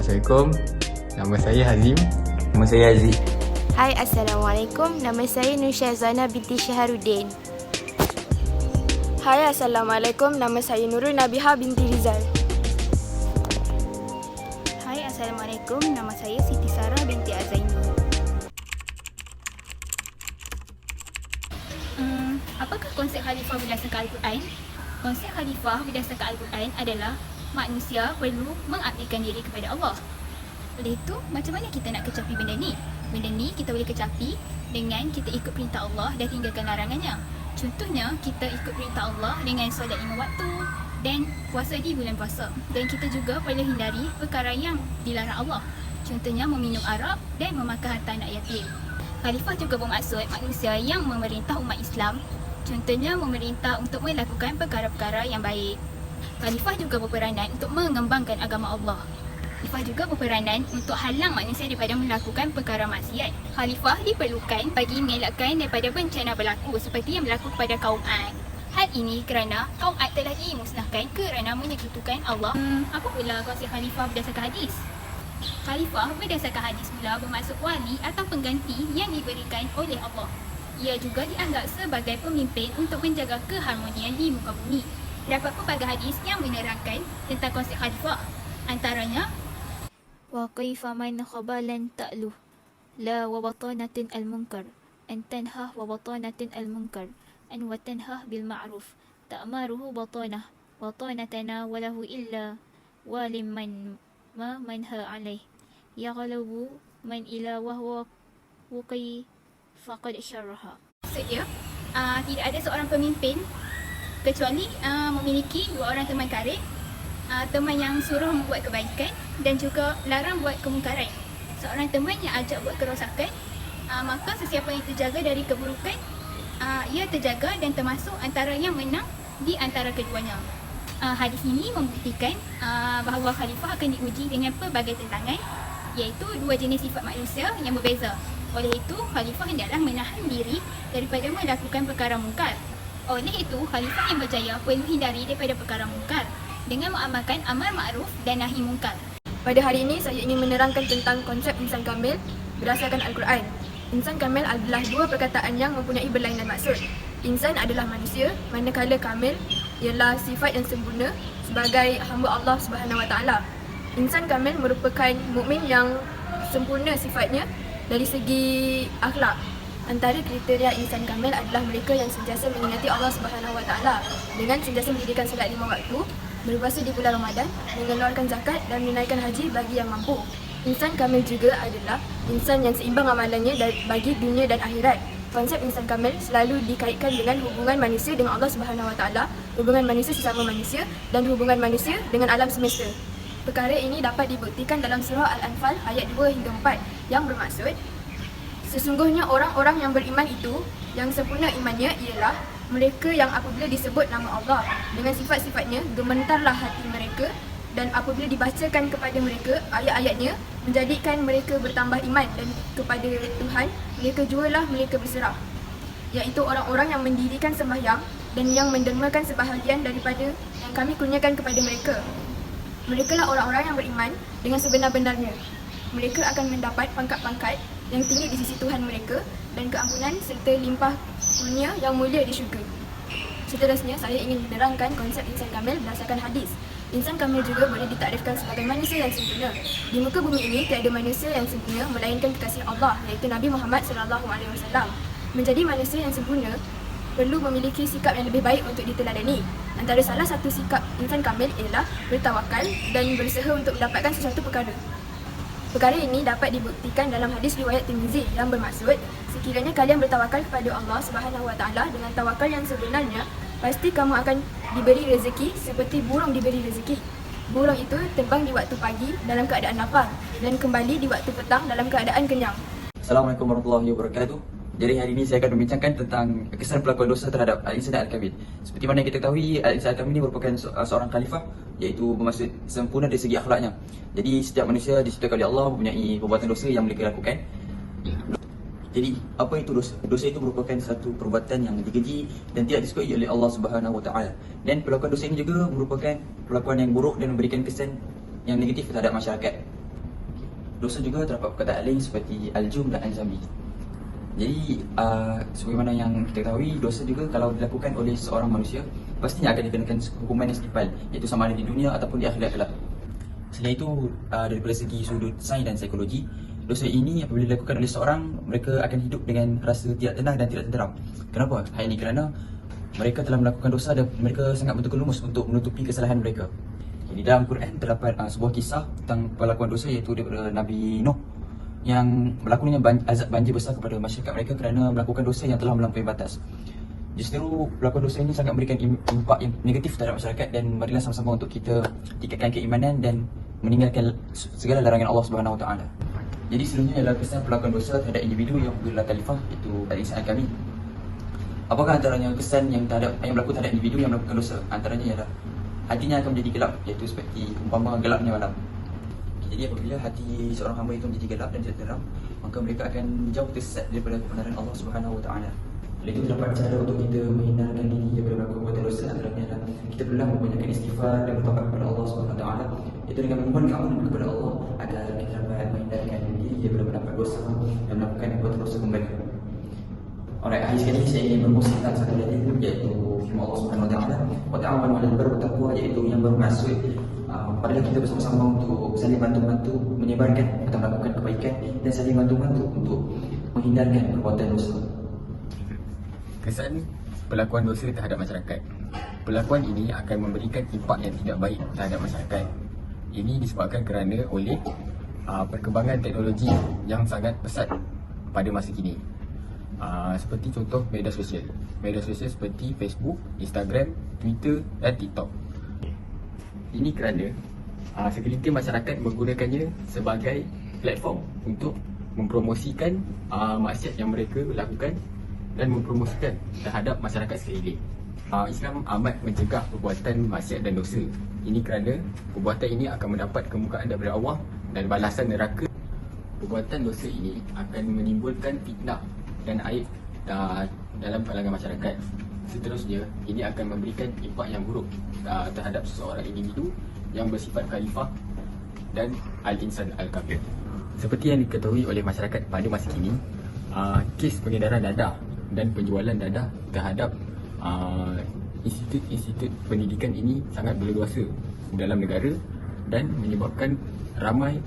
Assalamualaikum. Nama saya Hazim. Nama saya Aziz. Hai, Assalamualaikum. Nama saya Nur Syazana binti Syaharuddin. Hai, Assalamualaikum. Nama saya Nurul Nabiha binti Rizal. Hai, Assalamualaikum. Nama saya Siti Sarah binti Azaini. Apakah konsep khalifah berdasarkan Al-Quran? Konsep khalifah berdasarkan Al-Quran adalah manusia perlu mengabdikan diri kepada Allah. Oleh itu, macam mana kita nak kecapi benda ni? Benda ni kita boleh kecapi dengan kita ikut perintah Allah dan tinggalkan larangannya. Contohnya, kita ikut perintah Allah dengan solat 5 waktu dan puasa di bulan puasa. Dan kita juga perlu hindari perkara yang dilarang Allah. Contohnya, meminum arak dan memakan harta anak yatim. Khalifah juga bermaksud manusia yang memerintah umat Islam. Contohnya, memerintah untuk melakukan perkara-perkara yang baik. Khalifah juga berperanan untuk mengembangkan agama Allah. Khalifah juga berperanan untuk halang manusia daripada melakukan perkara maksiat. Khalifah diperlukan bagi mengelakkan daripada bencana berlaku seperti yang berlaku kepada kaum Ad. Hal ini kerana kaum Ad telah dimusnahkan kerana menyekutukan Allah. Apa pula konsep khalifah berdasarkan hadis? Khalifah berdasarkan hadis pula bermaksud wali atau pengganti yang diberikan oleh Allah. Ia juga dianggap sebagai pemimpin untuk menjaga keharmonian di muka bumi. Terdapat pelbagai hadis yang menerangkan tentang konsep khalifah. Antaranya, wa kaifa man khabalan ta'lu la wa batanatin al-munkar an tanha wa batanatin al-munkar an wa tanha bil ma'ruf ta'maruhu batanatana wa lahu illa waliman ma manha alaih yaghalabu man ila wa huwa wuqi faqad syarraha. Maksudnya, tidak ada seorang pemimpin kecuali memiliki 2 orang teman karib, teman yang suruh membuat kebaikan dan juga larang buat kemungkaran. Seorang teman yang ajak buat kerosakan, maka sesiapa yang terjaga dari keburukan, ia terjaga dan termasuk antara yang menang di antara keduanya. Hadis ini membuktikan bahawa khalifah akan diuji dengan pelbagai tentangan, iaitu 2 jenis sifat manusia yang berbeza. Oleh itu, khalifah hendaklah menahan diri daripada melakukan perkara mungkar. Oleh itu, khalifah yang berjaya perlu hindari daripada perkara mungkar dengan mengamalkan amar ma'ruf dan nahi mungkar. Pada hari ini, saya ingin menerangkan tentang konsep insan kamil berdasarkan Al-Quran. Insan kamil adalah 2 perkataan yang mempunyai berlainan maksud. Insan adalah manusia, manakala kamil ialah sifat yang sempurna sebagai hamba Allah SWT. Insan kamil merupakan mukmin yang sempurna sifatnya dari segi akhlak. Antara kriteria insan kamil adalah mereka yang sentiasa mengingati Allah SWT dengan sentiasa mendirikan solat 5 waktu, berpuasa di bulan Ramadan, mengeluarkan zakat dan menunaikan haji bagi yang mampu. Insan kamil juga adalah insan yang seimbang amalannya bagi dunia dan akhirat. Konsep insan kamil selalu dikaitkan dengan hubungan manusia dengan Allah SWT, hubungan manusia sesama manusia dan hubungan manusia dengan alam semesta. Perkara ini dapat dibuktikan dalam surah Al-Anfal ayat 2 hingga 4 yang bermaksud, sesungguhnya orang-orang yang beriman itu, yang sempurna imannya ialah mereka yang apabila disebut nama Allah dengan sifat-sifatnya, gemetarlah hati mereka, dan apabila dibacakan kepada mereka ayat-ayatnya, menjadikan mereka bertambah iman, dan kepada Tuhan mereka jualah mereka berserah. Iaitu orang-orang yang mendirikan sembahyang dan yang mendermakan sebahagian daripada yang kami kurniakan kepada mereka. Mereka lah orang-orang yang beriman dengan sebenar-benarnya. Mereka akan mendapat pangkat-pangkat yang tinggi di sisi Tuhan mereka dan keampunan serta limpah kurnia yang mulia di syurga. Seterusnya, saya ingin menerangkan konsep insan kamil berdasarkan hadis. Insan kamil juga boleh ditakdirkan sebagai manusia yang sempurna. Di muka bumi ini tiada manusia yang sempurna melainkan kekasih Allah, iaitu Nabi Muhammad SAW. Menjadi manusia yang sempurna perlu memiliki sikap yang lebih baik untuk diteladani. Antara salah satu sikap insan kamil ialah bertawakal dan berusaha untuk mendapatkan sesuatu perkara. Perkara ini dapat dibuktikan dalam hadis riwayat Tirmizi yang bermaksud, sekiranya kalian bertawakal kepada Allah SWT dengan tawakal yang sebenarnya, pasti kamu akan diberi rezeki seperti burung diberi rezeki. Burung itu terbang di waktu pagi dalam keadaan lapar dan kembali di waktu petang dalam keadaan kenyang. Assalamualaikum warahmatullahi wabarakatuh. Jadi hari ini saya akan membincangkan tentang kesan pelakuan dosa terhadap Al-Insan Al-Kamil. Seperti mana yang kita ketahui, Al-Insan Al-Kamil ini merupakan seorang khalifah, iaitu bermaksud sempurna dari segi akhlaknya. Jadi setiap manusia diciptakan oleh Allah mempunyai perbuatan dosa yang mereka lakukan. Jadi apa itu dosa? Dosa itu merupakan satu perbuatan yang dikeji dan tidak disukai oleh Allah Subhanahu Wa Taala. Dan perlakuan dosa ini juga merupakan perlakuan yang buruk dan memberikan kesan yang negatif terhadap masyarakat. dosa juga terdapat perkataan lain seperti al-jum dan al-zambi. Jadi sebagaimana yang kita ketahui, dosa juga kalau dilakukan oleh seorang manusia pastinya akan dikenakan hukuman yang setimpal, iaitu sama ada di dunia ataupun di akhirat kelak. Selain itu, daripada segi sudut sains dan psikologi, dosa ini apabila dilakukan oleh seorang, mereka akan hidup dengan rasa tidak tenang dan tidak tenteram. Kenapa? Hal ini kerana mereka telah melakukan dosa dan mereka sangat betul lumus untuk menutupi kesalahan mereka. Di dalam Quran terdapat sebuah kisah tentang pelakuan dosa, iaitu daripada Nabi Nuh yang berlakunya azab banjir besar kepada masyarakat mereka kerana melakukan dosa yang telah melampaui batas. Justru pelakuan dosa ini sangat memberikan impak yang negatif terhadap masyarakat, dan marilah sama-sama untuk kita tingkatkan keimanan dan meninggalkan segala larangan Allah Subhanahu Wa Taala. Jadi selanjutnya adalah kesan pelakuan dosa terhadap individu yang bergelar khalifah, iaitu al-insan al-kamil. Apakah antaranya kesan yang berlaku terhadap individu yang melakukan dosa? Antaranya ialah hatinya akan menjadi gelap, iaitu seperti umpama gelapnya malam. Jadi apabila hati seorang hamba itu menjadi gelap dan tidak tenang, maka mereka akan jauh tersesat daripada kebenaran Allah Subhanahu Wa Taala. Oleh itu terdapat cara untuk kita menghindarkan diri daripada melakukan perbuatan dosa. Antaranya adalah kita perlu membanyakkan istighfar dan bertaubat kepada Allah Subhanahu Wa Taala, iaitu dengan memohon keampunan kepada Allah agar kita dapat menghindarkan diri daripada mendapat dosa dan melakukan perbuatan dosa kembali. Alright, akhir sekali saya ingin berkongsi tentang satu dalil, iaitu firman Allah Subhanahu Wa Taala, wa ta'awanu 'alal birri wat taqwa, iaitu yang bermaksud padahal kita bersama-sama untuk saling bantu-bantu menyebarkan atau melakukan kebaikan dan saling bantu-bantu untuk menghindarkan perbuatan dosa. Kesan pelakuan dosa terhadap masyarakat. Pelakuan ini akan memberikan impak yang tidak baik terhadap masyarakat. Ini disebabkan kerana oleh perkembangan teknologi yang sangat pesat pada masa kini. Seperti contoh media sosial. Media sosial seperti Facebook, Instagram, Twitter dan TikTok. Ini kerana segelintir masyarakat menggunakannya sebagai platform untuk mempromosikan maksiat yang mereka lakukan dan mempromosikan terhadap masyarakat sekeliling. Islam amat mencegah perbuatan maksiat dan dosa. Ini kerana perbuatan ini akan mendapat kemukaan daripada Allah dan balasan neraka. Perbuatan dosa ini akan menimbulkan fitnah dan aib dalam kalangan masyarakat. Seterusnya, ini akan memberikan impak yang buruk terhadap seseorang individu yang bersifat khalifah dan al-insan al-kamil. Seperti yang diketahui oleh masyarakat pada masa kini, kes pengedaran dadah dan penjualan dadah terhadap institut-institut pendidikan ini sangat berleluasa dalam negara dan menyebabkan ramai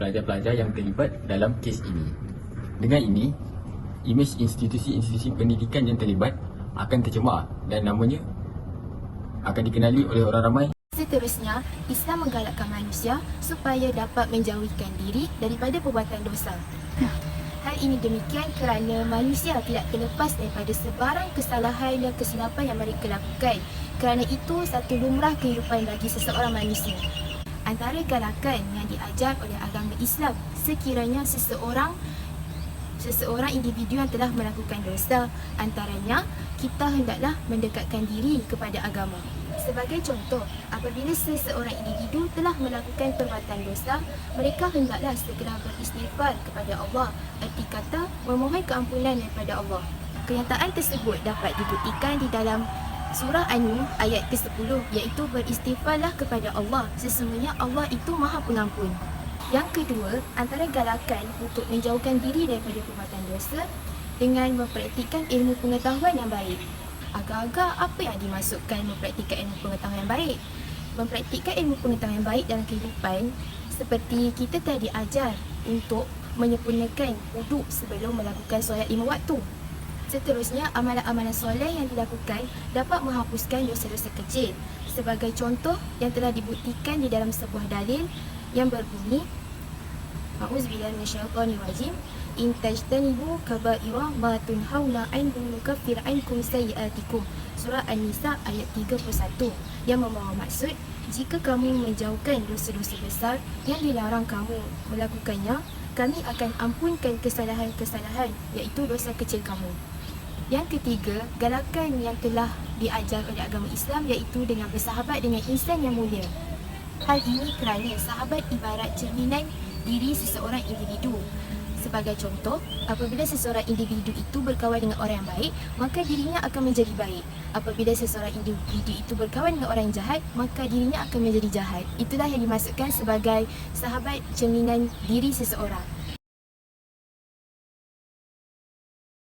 pelajar-pelajar yang terlibat dalam kes ini. Dengan ini, imej institusi-institusi pendidikan yang terlibat akan tercemar dan namanya akan dikenali oleh orang ramai. Seterusnya, Islam menggalakkan manusia supaya dapat menjauhkan diri daripada perbuatan dosa. Hal ini demikian kerana manusia tidak terlepas daripada sebarang kesalahan dan kesilapan yang mereka lakukan. Kerana itu satu lumrah kehidupan bagi seseorang manusia. Antara galakan yang diajar oleh agama Islam, sekiranya seseorang individu yang telah melakukan dosa, antaranya kita hendaklah mendekatkan diri kepada agama. Sebagai contoh, apabila seseorang individu telah melakukan perbuatan dosa, mereka hendaklah segera beristighfar kepada Allah, erti kata memohon keampunan daripada Allah. Kenyataan tersebut dapat dibuktikan di dalam surah An-Nur ayat ke-10, iaitu beristighfarlah kepada Allah, sesungguhnya Allah itu Maha Pengampun. Yang kedua, antara galakan untuk menjauhkan diri daripada perbuatan dosa dengan mempraktikkan ilmu pengetahuan yang baik. Agak-agak apa yang dimaksudkan mempraktikkan ilmu pengetahuan yang baik? Mempraktikkan ilmu pengetahuan yang baik dalam kehidupan seperti kita telah diajar untuk menyempurnakan wuduk sebelum melakukan solat 5 waktu. Seterusnya, amalan-amalan soleh yang dilakukan dapat menghapuskan dosa-dosa kecil. Sebagai contoh yang telah dibuktikan di dalam sebuah dalil yang berbunyi, A'udzubillahi minasyaitonir rajim, in tajtanibu kaba'ira ma tunhauna anhu nukaffir ankum sayyi'atikum. Surah An-Nisa ayat 31, yang membawa maksud, jika kamu menjauhkan dosa-dosa besar yang dilarang kamu melakukannya, kami akan ampunkan kesalahan-kesalahan, iaitu dosa kecil kamu. Yang ketiga, galakan yang telah diajar oleh agama Islam, iaitu dengan bersahabat dengan insan yang mulia. Hal ini kerana sahabat ibarat cerminan diri seseorang individu. Sebagai contoh, apabila seseorang individu itu berkawan dengan orang yang baik, maka dirinya akan menjadi baik. Apabila seseorang individu itu berkawan dengan orang yang jahat, maka dirinya akan menjadi jahat. Itulah yang dimaksudkan sebagai sahabat cerminan diri seseorang.